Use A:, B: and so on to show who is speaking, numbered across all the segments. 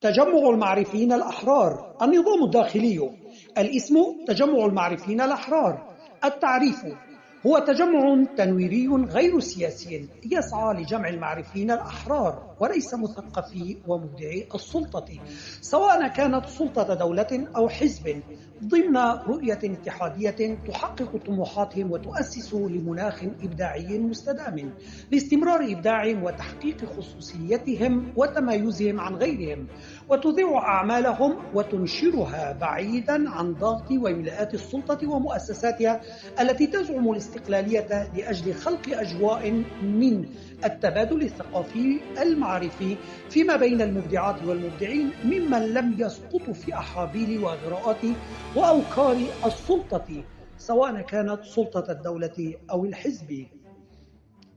A: تجمع المعرفيين الأحرار. النظام الداخلي. الاسم تجمع المعرفيين الأحرار. التعريف هو تجمع تنويري غير سياسي يسعى لجمع المعرفيين الأحرار وليس مثقفي ومبدعي السلطة، سواء كانت سلطة دولة أو حزب، ضمن رؤية اتحادية تحقق طموحاتهم وتؤسس لمناخ إبداعي مستدام لاستمرار إبداعهم وتحقيق خصوصيتهم وتمايزهم عن غيرهم، وتذيع أعمالهم وتنشرها بعيدا عن ضغط وولاءات السلطة ومؤسساتها التي تزعم الاستقلالية لأجل خلق أجواء من التبادل الثقافي المعرفي فيما بين المبدعات والمبدعين ممن لم يسقطوا في أحابيل وإغراءات وأوكار السلطة، سواء كانت سلطة الدولة أو الحزب.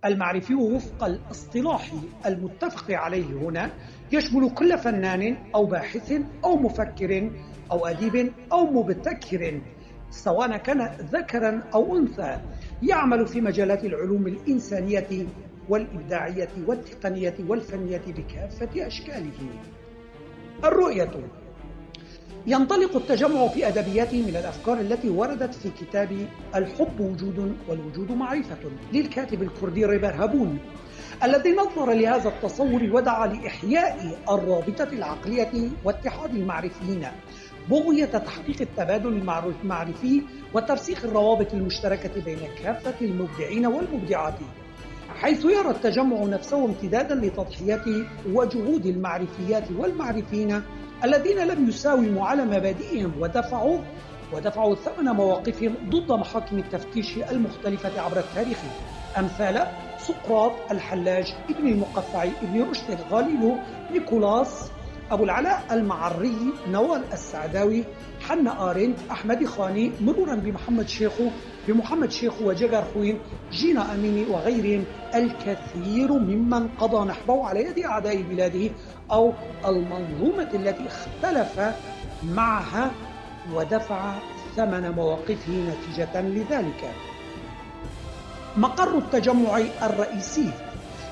A: المعرفي وفق الاصطلاح المتفق عليه هنا يشمل كل فنان أو باحث أو مفكر أو أديب أو مبتكر، سواء كان ذكرا أو أنثى، يعمل في مجالات العلوم الإنسانية والإبداعية والتقنية والفنية بكافة أشكاله. الرؤية. ينطلق التجمع في أدبياته من الأفكار التي وردت في كتاب الحب وجود والوجود معرفة للكاتب الكردي ريبر هابون، الذي نظر لهذا التصور ودعا لإحياء الرابطة العقلية واتحاد المعرفيين بغية تحقيق التبادل المعرفي وترسيخ الروابط المشتركة بين كافة المبدعين والمبدعات، حيث يرى التجمع نفسه امتدادا لتضحيات وجهود المعرفيات والمعرفيين الذين لم يساوموا على مبادئهم ودفعوا ثمن مواقفهم ضد محاكم التفتيش المختلفة عبر التاريخ، أمثال سقراط، الحلاج، ابن المقفع، ابن رشد، الغاليلو، نيكولاس، أبو العلاء المعري، نوال السعداوي، حنا آرنت، أحمد خاني، مرورا بمحمد شيخو وجيجار خوين، جينا أميني وغيرهم، الكثير ممن قضى نحبه على يد أعداء بلاده أو المنظومة التي اختلف معها ودفع ثمن مواقفه نتيجة لذلك. مقر التجمع الرئيسي.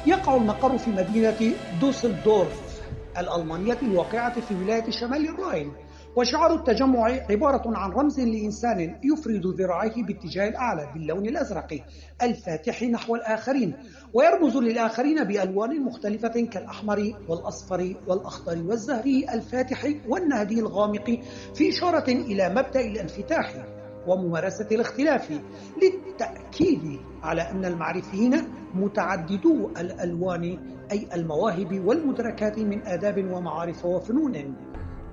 A: يقع المقر في مدينة دوسلدورف الألمانية الواقعة في ولاية شمال الراين، وشعار التجمع عبارة عن رمز لإنسان يفرد ذراعيه باتجاه الأعلى باللون الأزرق الفاتح نحو الآخرين، ويرمز للآخرين بألوان مختلفة كالأحمر والأصفر والأخضر والزهري الفاتح والنهدي الغامق، في إشارة إلى مبدأ الانفتاح وممارسة الاختلاف، للتأكيد على أن المعرفيين متعددو الألوان أي المواهب والمدركات من آداب ومعارف وفنون.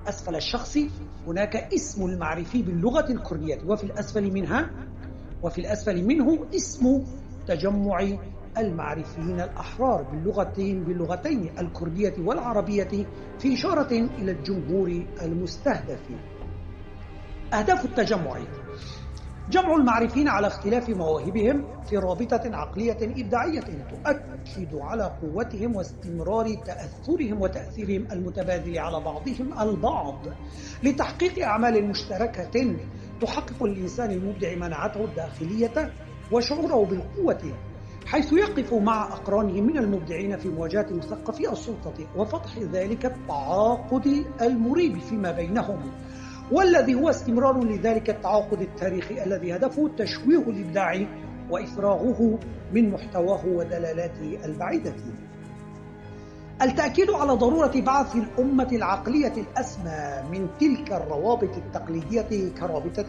A: أسفل الشخص هناك اسم المعرفي باللغة الكردية، وفي الأسفل منه اسم تجمع المعرفيين الأحرار باللغتين الكردية والعربية، في إشارة إلى الجمهور المستهدف. أهداف التجمع: جمع المعرفين على اختلاف مواهبهم في رابطة عقلية إبداعية تؤكد على قوتهم واستمرار تأثرهم وتأثيرهم المتبادل على بعضهم البعض، لتحقيق أعمال مشتركة تحقق الإنسان المبدع مناعته الداخلية وشعوره بالقوة، حيث يقف مع أقرانه من المبدعين في مواجهة مثقفي السلطة وفتح ذلك التعاقد المريب فيما بينهم، والذي هو استمرار لذلك التعاقد التاريخي الذي هدفه تشويه الإبداع وإفراغه من محتواه ودلالاته البعيدة. التأكيد على ضرورة بعث الأمة العقلية الأسمى من تلك الروابط التقليدية كرابطة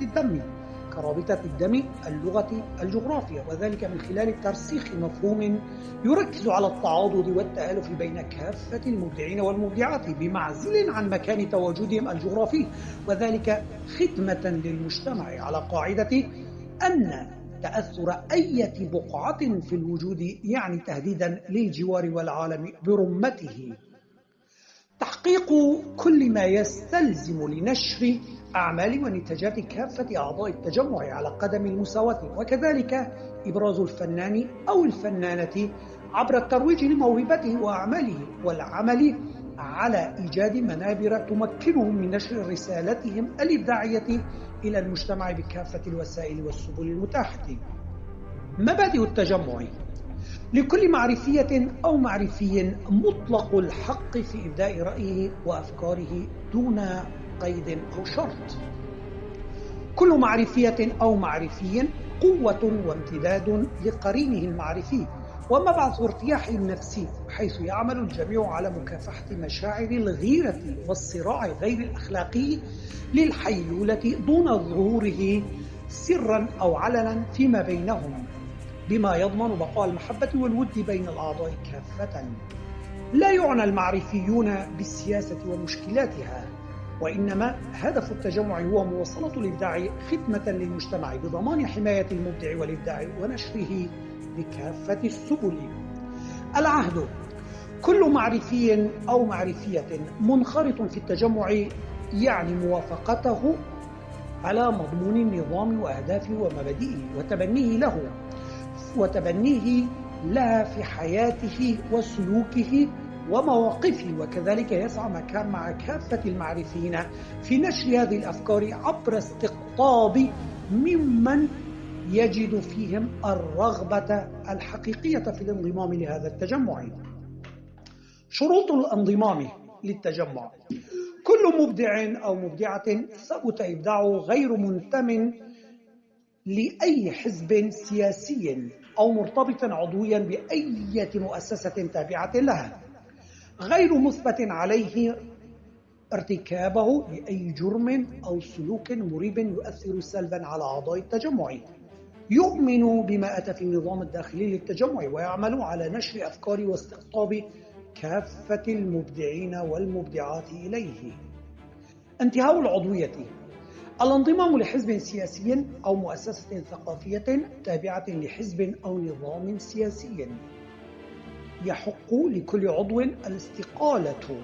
A: الدم، اللغة، الجغرافيا، وذلك من خلال ترسيخ مفهوم يركز على التعاضد والتآلف بين كافة المبدعين والمبدعات بمعزل عن مكان تواجدهم الجغرافي، وذلك خدمة للمجتمع على قاعدة أن تأثر أي بقعة في الوجود يعني تهديدا للجوار والعالم برمته. تحقيق كل ما يستلزم لنشر أعمال ونتاجات كافة أعضاء التجمع على قدم المساواة، وكذلك إبراز الفنان أو الفنانة عبر الترويج لموهبته وأعماله والعمل على إيجاد منابر تمكنهم من نشر رسالتهم الإبداعية إلى المجتمع بكافة الوسائل والسبل المتاحة. مبادئ التجمع: لكل معرفية أو معرفي مطلق الحق في إبداء رأيه وأفكاره دون قيد أو شرط. كل معرفية أو معرفي قوة وامتداد لقرينه المعرفي ومبعث ارتياح النفسي، حيث يعمل الجميع على مكافحة مشاعر الغيرة والصراع غير الأخلاقي للحيلولة دون ظهوره سرا أو علنا فيما بينهم، بما يضمن بقاء المحبة والود بين الأعضاء كافة. لا يعنى المعرفيون بالسياسة ومشكلاتها، وإنما هدف التجمع هو مواصلة الإبداع خدمة للمجتمع بضمان حماية المبدع والإبداع ونشره بكافة السبل. العهد: كل معرفي أو معرفية منخرط في التجمع يعني موافقته على مضمون النظام وأهدافه ومبادئه وتبنيه لها في حياته وسلوكه ومواقفه، وكذلك يسعى مع كافة المعرفين في نشر هذه الأفكار عبر استقطاب ممن يجد فيهم الرغبة الحقيقية في الانضمام لهذا التجمع. شروط الانضمام للتجمع: كل مبدع أو مبدعة ثبت إبداعه غير منتم لأي حزب سياسي أو مرتبط عضويا بأي مؤسسة تابعة لها، غير مثبت عليه ارتكابه لأي جرم أو سلوك مريب يؤثر سلبا على أعضاء التجمع، يؤمن بما أتى في النظام الداخلي للتجمع ويعمل على نشر أفكار واستقطاب كافة المبدعين والمبدعات إليه. انتهاء العضوية: الانضمام لحزب سياسي أو مؤسسة ثقافية تابعة لحزب أو نظام سياسي. يحق لكل عضو الاستقالة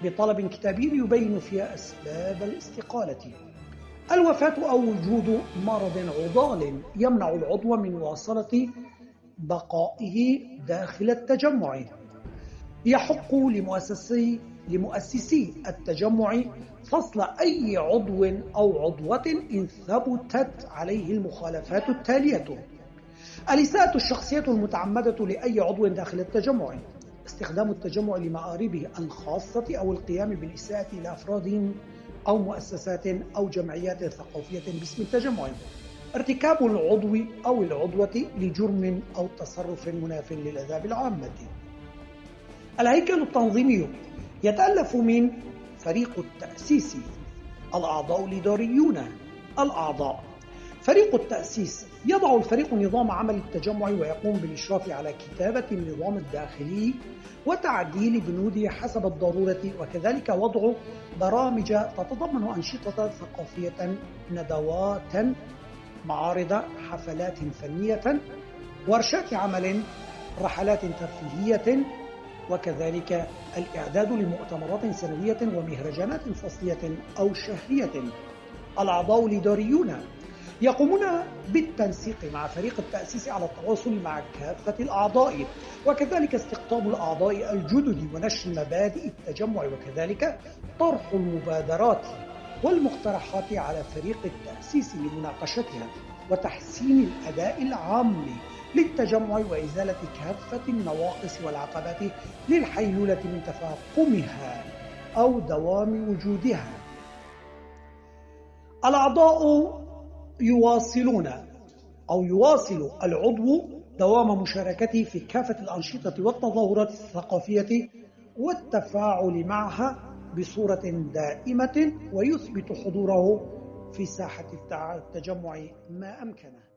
A: بطلب كتابي يبين فيها أسباب الاستقالة. الوفاة أو وجود مرض عضال يمنع العضو من مواصلة بقائه داخل التجمع. يحق لمؤسسي التجمع فصل أي عضو أو عضوة إن ثبتت عليه المخالفات التالية: الإساءة الشخصية المتعمدة لأي عضو داخل التجمع، استخدام التجمع لمآربه الخاصة أو القيام بالإساءة إلى أفراد أو مؤسسات أو جمعيات ثقافية باسم التجمع، ارتكاب العضو أو العضوة لجرم أو تصرف مناف للآداب العامة. الهيكل التنظيمي يتألف من فريق التأسيس، الأعضاء الإداريون. الأعضاء: فريق التأسيس يضع الفريق نظام عمل التجمع ويقوم بالإشراف على كتابة النظام الداخلي وتعديل بنوده حسب الضرورة، وكذلك وضع برامج تتضمن أنشطة ثقافية، ندوات، معارض، حفلات فنية، ورشات عمل، رحلات ترفيهية، وكذلك الإعداد لمؤتمرات سنوية ومهرجانات فصلية أو شهرية. الأعضاء الإداريون يقومون بالتنسيق مع فريق التأسيس على التواصل مع كافة الأعضاء، وكذلك استقطاب الأعضاء الجدد ونشر مبادئ التجمع، وكذلك طرح المبادرات والمقترحات على فريق التأسيس لمناقشتها وتحسين الأداء العام للتجمع وإزالة كافة النواقص والعقبات للحيلولة من تفاقمها أو دوام وجودها. الأعضاء يواصل العضو دوام مشاركته في كافة الأنشطة والتظاهرات الثقافية والتفاعل معها بصورة دائمة، ويثبت حضوره في ساحة التجمع ما أمكنه.